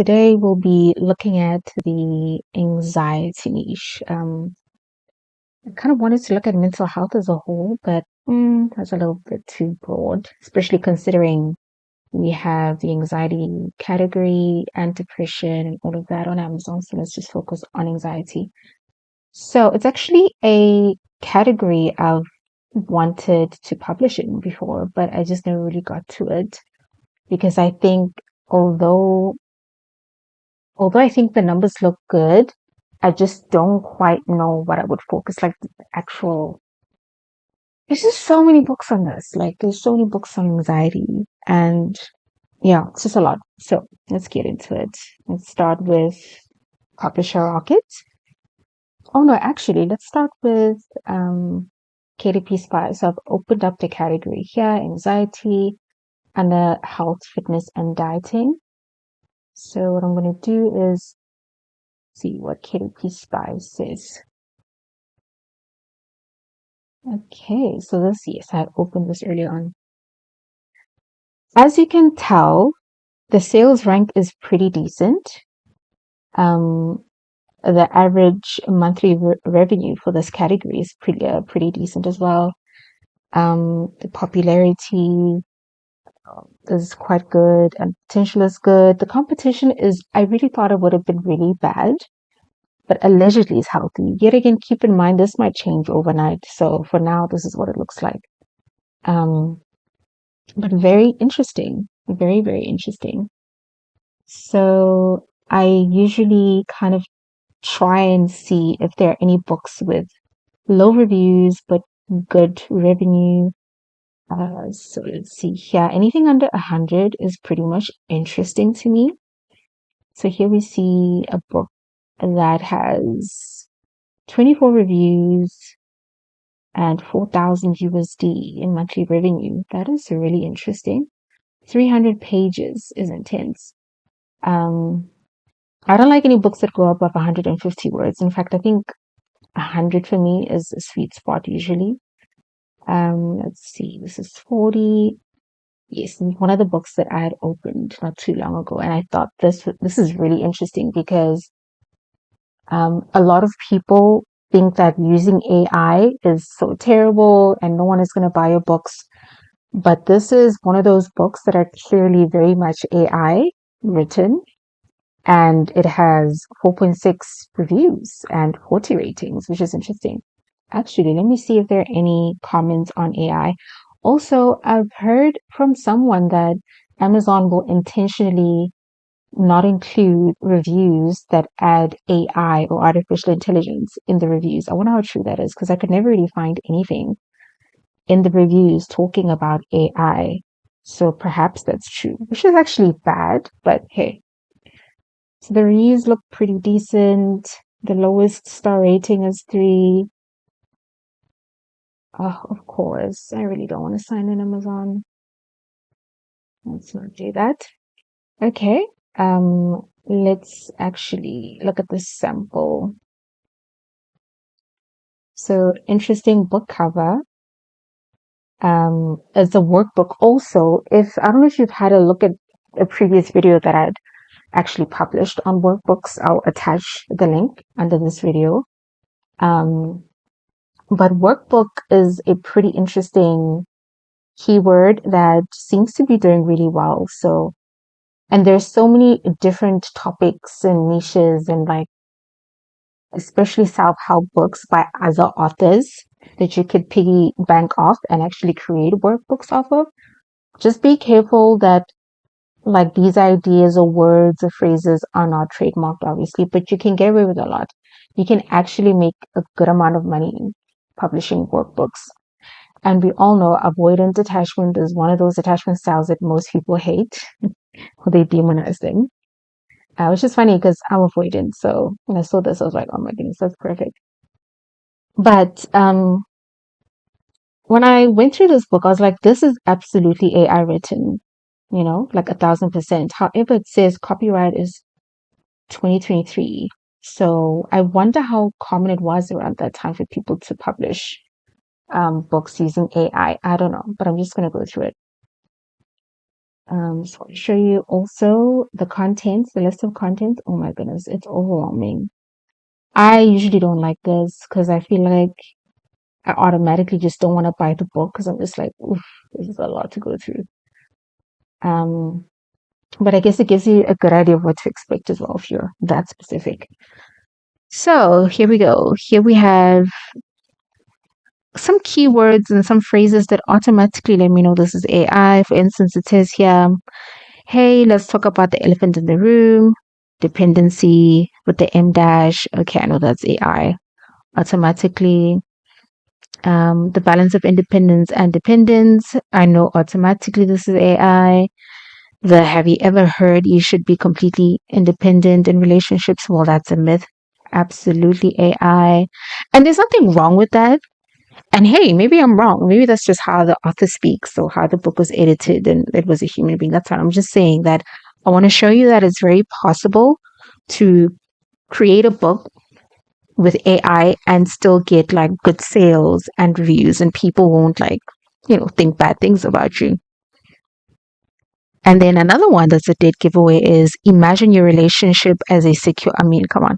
today we'll be looking at the anxiety niche. I kind of wanted to look at mental health as a whole, but that's a little bit too broad, especially considering we have the anxiety category and depression and all of that on Amazon. So let's just focus on anxiety. So it's actually a category I've wanted to publish in before, but I just never really got to it because I think although although I think the numbers look good, I just don't quite know what I would focus like the actual. There's just so many books on this. Like there's so many books on anxiety, and yeah, it's just a lot. So let's get into it. Let's start with Publisher Rocket. Oh no, actually, let's start with KDP Spy. So I've opened up the category here, anxiety, and the health, fitness, and dieting. So what I'm going to do is see what KDP Spy says. Okay, so let's see. Yes, I had opened this earlier on. As you can tell, the sales rank is pretty decent. Um, the average monthly revenue for this category is pretty decent as well. The popularity is quite good and potential is good. The competition is, I really thought it would have been really bad, but allegedly is healthy. Yet again, keep in mind this might change overnight. So for now, this is what it looks like. Um, but very interesting, very, very interesting. So I usually kind of try and see if there are any books with low reviews but good revenue. So let's see here. Anything under 100 is pretty much interesting to me. So here we see a book that has 24 reviews and 4,000 USD in monthly revenue. That is really interesting. 300 pages is intense. I don't like any books that go above 150 words. In fact, I think 100 for me is a sweet spot usually. Let's see, this is 40. Yes, one of the books that I had opened not too long ago, and I thought this is really interesting because a lot of people think that using AI is so terrible and no one is going to buy your books. But this is one of those books that are clearly very much AI written, and it has 4.6 reviews and 40 ratings, which is interesting. Actually, let me see if there are any comments on AI. Also, I've heard from someone that Amazon will intentionally not include reviews that add AI or artificial intelligence in the reviews. I wonder how true that is because I could never really find anything in the reviews talking about AI. So perhaps that's true, which is actually bad, but hey. So the reviews look pretty decent. The lowest star rating is 3. Oh, of course. I really don't want to sign in Amazon. Let's not do that. Okay. Let's actually look at this sample. So interesting book cover. It's a workbook also. If I don't know if you've had a look at a previous video that I'd actually published on workbooks, I'll attach the link under this video. But workbook is a pretty interesting keyword that seems to be doing really well. So, and there's so many different topics and niches and like, especially self-help books by other authors that you could piggy bank off and actually create workbooks off of. Just be careful that like these ideas or words or phrases are not trademarked, obviously, but you can get away with a lot. You can actually make a good amount of money publishing workbooks. And we all know avoidant attachment is one of those attachment styles that most people hate or they demonize them. Which is funny because I'm avoidant. So when I saw this, I was like, oh my goodness, that's perfect. But when I went through this book, I was like, this is absolutely AI written, like 1,000%. However, it says copyright is 2023. So I wonder how common it was around that time for people to publish books using AI. I don't know, but I'm just going to go through it. So I'll show you also the contents, the list of contents. Oh my goodness, it's overwhelming. I usually don't like this because I feel like I automatically just don't want to buy the book because I'm just like, oof, this is a lot to go through. Um, but I guess it gives you a good idea of what to expect as well if you're that specific. So here we go. Here we have some keywords and some phrases that automatically let me know this is AI. For instance, it says here, hey, let's talk about the elephant in the room, dependency with the M dash. Okay, I know that's AI. Automatically, the balance of independence and dependence. I know automatically this is AI. The have you ever heard you should be completely independent in relationships? Well, that's a myth. Absolutely AI. And there's nothing wrong with that. And hey, maybe I'm wrong. Maybe that's just how the author speaks or how the book was edited and it was a human being. That's fine. I'm just saying that I want to show you that it's very possible to create a book with AI and still get like good sales and reviews, and people won't like, think bad things about you. And then another one that's a dead giveaway is imagine your relationship as a secure. I mean, come on.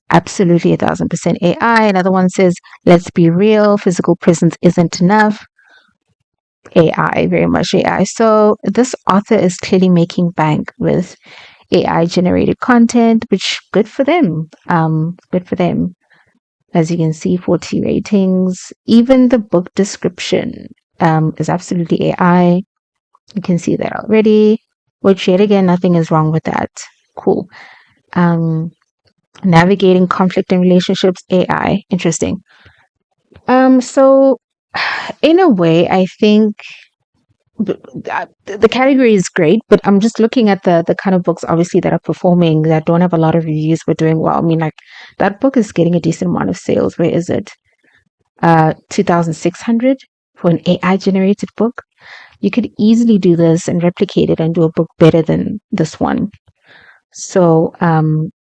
Absolutely 1,000% AI. Another one says, let's be real, physical presence isn't enough. AI, very much AI. So this author is clearly making bank with AI generated content, which good for them. Good for them. As you can see, 40 ratings. Even the book description is absolutely AI. You can see that already. Which yet again, nothing is wrong with that. Cool. Navigating conflict in relationships, AI. Interesting. So in a way, I think the category is great, but I'm just looking at the kind of books obviously that are performing that don't have a lot of reviews but doing well. I mean, like that book is getting a decent amount of sales. Where is it? 2,600 for an AI generated book. You could easily do this and replicate it and do a book better than this one. So,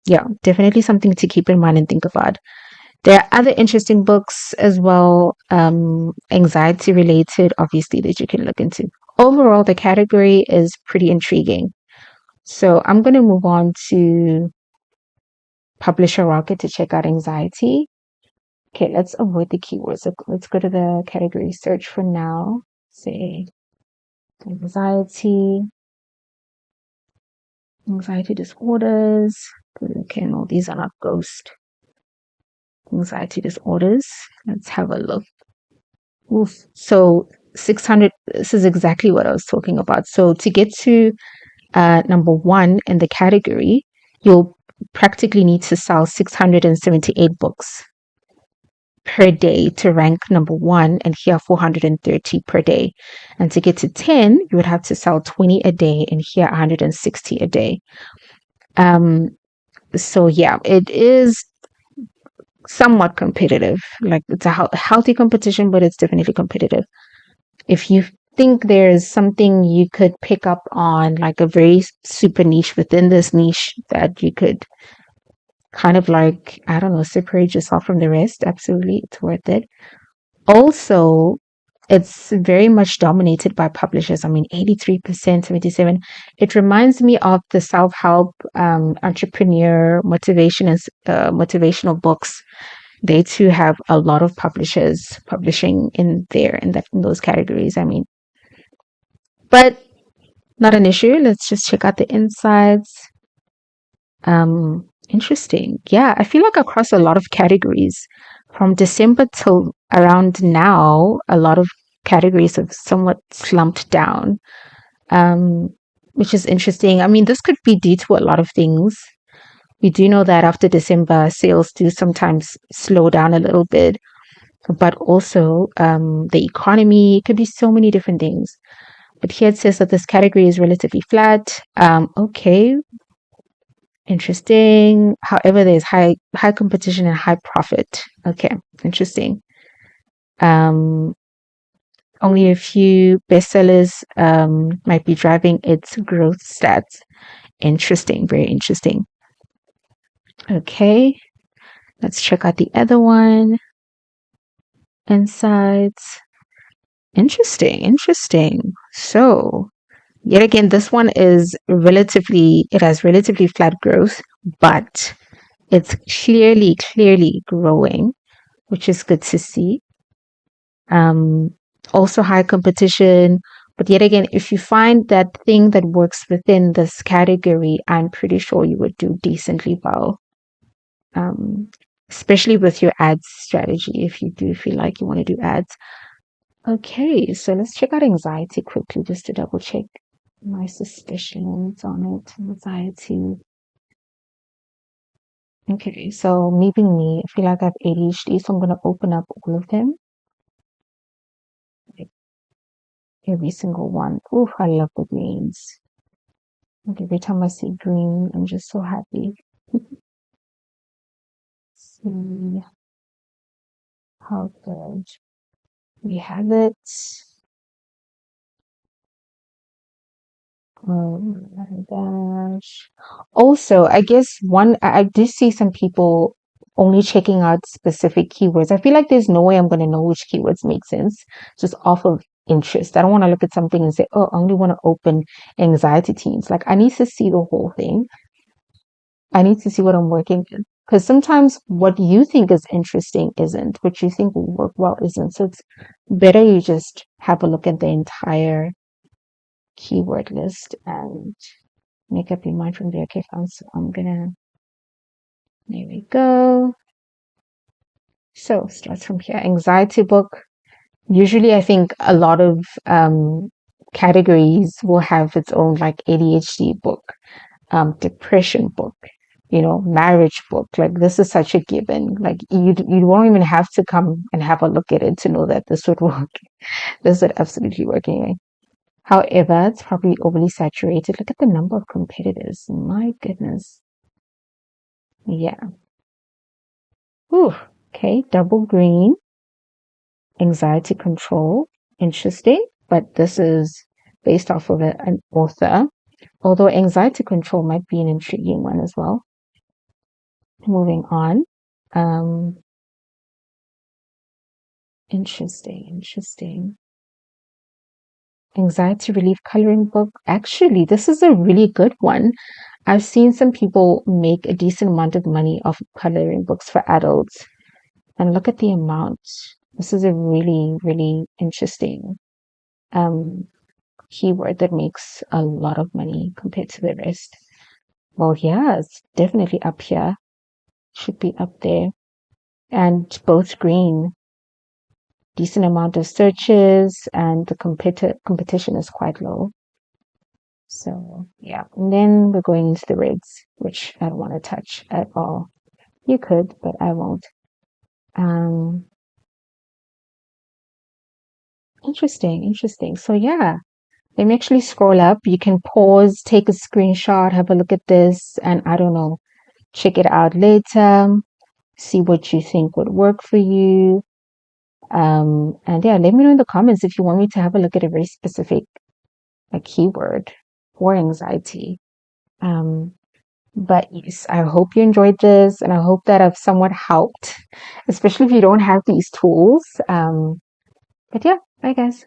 yeah, definitely something to keep in mind and think about. There are other interesting books as well, anxiety related, obviously, that you can look into. Overall, the category is pretty intriguing. So I'm going to move on to Publisher Rocket to check out anxiety. Okay, let's avoid the keywords. So let's go to the category search for now. Say anxiety, anxiety disorders. Okay, no, these are not ghost. Anxiety disorders. Let's have a look. Oof. So 600, this is exactly what I was talking about. So to get to number one in the category, you'll practically need to sell 678 books per day to rank number one, and here 430 per day. And to get to 10, you would have to sell 20 a day, and here 160 a day. So yeah, it is somewhat competitive. Like it's a healthy competition, but it's definitely competitive. If you think there's something you could pick up on, like a very super niche within this niche that you could kind of like, I don't know, separate yourself from the rest, absolutely, it's worth it. Also, it's very much dominated by publishers. I mean, 83%, 77. It reminds me of the self-help, entrepreneur motivation and motivational books. They too have a lot of publishers publishing in there in those categories. I mean, but not an issue. Let's just check out the insights. Interesting. Yeah, I feel like across a lot of categories, from December till around now, a lot of categories have somewhat slumped down, um, which is interesting. I mean, this could be due to a lot of things. We do know that after December, sales do sometimes slow down a little bit, but also the economy, it could be so many different things. But here it says that this category is relatively flat. Okay, interesting. However, there's high competition and high profit. Okay, interesting. Um, Only a few bestsellers might be driving its growth stats. Interesting, very interesting. Okay, let's check out the other one. Insights. Interesting, interesting. So Yet again, this one is it has relatively flat growth, but it's clearly growing, which is good to see. Um, Also high competition. But yet again, if you find that thing that works within this category, I'm pretty sure you would do decently well. Um, Especially with your ads strategy, if you do feel like you want to do ads. Okay, so let's check out anxiety quickly just to double check my suspicions on it. Anxiety. Okay, so me being me, I feel like I have ADHD, so I'm going to open up all of them, like every single one. Ooh, I love the greens. Like every time I see green, I'm just so happy. See how good we have it. My gosh. Also, I guess I do see some people only checking out specific keywords. I feel like there's no way I'm going to know which keywords make sense just off of interest. I don't want to look at something and say, oh, I only want to open anxiety teams. Like, I need to see the whole thing. I need to see what I'm working with. Because sometimes what you think is interesting isn't, what you think will work well isn't. So it's better you just have a look at the entire keyword list and make up your mind from there. Okay, fine. So I'm gonna, there we go. So starts from here. Anxiety book. Usually I think a lot of categories will have its own like ADHD book, depression book, marriage book. Like this is such a given. Like you won't even have to come and have a look at it to know that this would work. This would absolutely work anyway. However, it's probably overly saturated. Look at the number of competitors. My goodness. Yeah. Ooh, okay, double green, anxiety control. Interesting, but this is based off of an author. Although anxiety control might be an intriguing one as well. Moving on. Um, interesting. Anxiety relief coloring book. Actually, this is a really good one. I've seen some people make a decent amount of money off of coloring books for adults. And look at the amount. This is a really interesting um, keyword that makes a lot of money compared to the rest. Well, yeah, it's definitely up here. Should be up there. And both green. Decent amount of searches and the competition is quite low. So yeah. And then we're going into the reds, which I don't want to touch at all. You could, but I won't. Um, interesting. So yeah, let me actually scroll up. You can pause, take a screenshot, have a look at this, and I don't know, check it out later, see what you think would work for you. And yeah, let me know in the comments if you want me to have a look at a very specific keyword for anxiety. Um, but yes, I hope you enjoyed this and I hope that I've somewhat helped, especially if you don't have these tools. But yeah, bye guys.